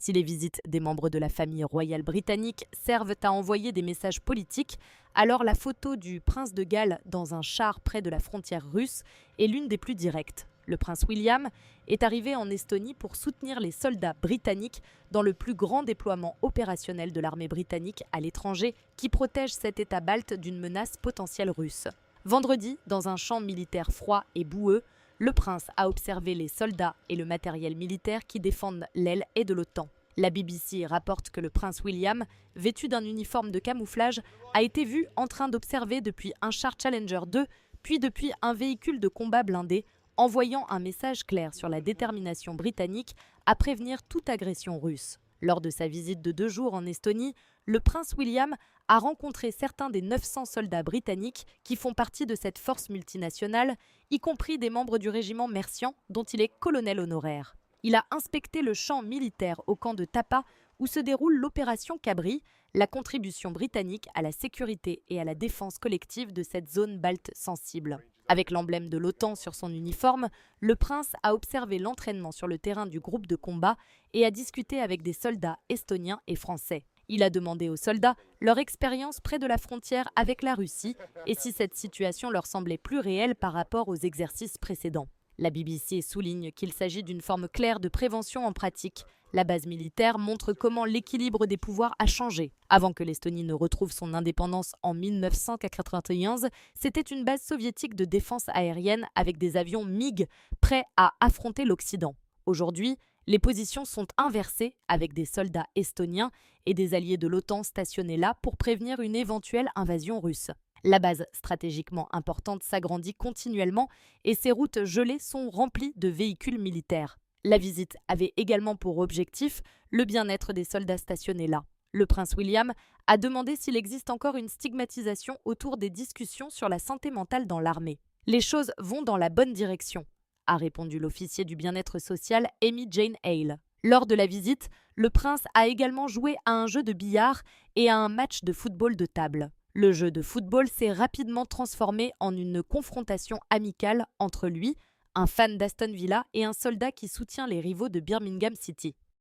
Si les visites des membres de la famille royale britannique servent à envoyer des messages politiques, alors la photo du prince de Galles dans un char près de la frontière russe est l'une des plus directes. Le prince William est arrivé en Estonie pour soutenir les soldats britanniques dans le plus grand déploiement opérationnel de l'armée britannique à l'étranger qui protège cet État balte d'une menace potentielle russe. Vendredi, dans un champ militaire froid et boueux, le prince a observé les soldats et le matériel militaire qui défendent l'aile est de l'OTAN. La BBC rapporte que le prince William, vêtu d'un uniforme de camouflage, a été vu en train d'observer depuis un char Challenger 2, puis depuis un véhicule de combat blindé, envoyant un message clair sur la détermination britannique à prévenir toute agression russe. Lors de sa visite de 2 jours en Estonie, le prince William a rencontré certains des 900 soldats britanniques qui font partie de cette force multinationale, y compris des membres du régiment Mercian, dont il est colonel honoraire. Il a inspecté le champ militaire au camp de Tapa, où se déroule l'opération Cabri, la contribution britannique à la sécurité et à la défense collective de cette zone balte sensible. Avec l'emblème de l'OTAN sur son uniforme, le prince a observé l'entraînement sur le terrain du groupe de combat et a discuté avec des soldats estoniens et français. Il a demandé aux soldats leur expérience près de la frontière avec la Russie et si cette situation leur semblait plus réelle par rapport aux exercices précédents. La BBC souligne qu'il s'agit d'une forme claire de prévention en pratique. La base militaire montre comment l'équilibre des pouvoirs a changé. Avant que l'Estonie ne retrouve son indépendance en 1991, c'était une base soviétique de défense aérienne avec des avions MiG prêts à affronter l'Occident. Aujourd'hui, les positions sont inversées avec des soldats estoniens et des alliés de l'OTAN stationnés là pour prévenir une éventuelle invasion russe. La base stratégiquement importante s'agrandit continuellement et ses routes gelées sont remplies de véhicules militaires. La visite avait également pour objectif le bien-être des soldats stationnés là. Le prince William a demandé s'il existe encore une stigmatisation autour des discussions sur la santé mentale dans l'armée. Les choses vont dans la bonne direction, a répondu l'officier du bien-être social Amy Jane Hale. Lors de la visite, le prince a également joué à un jeu de billard et à un match de football de table. Le jeu de football s'est rapidement transformé en une confrontation amicale entre lui, un fan d'Aston Villa et un soldat qui soutient les rivaux de Birmingham City.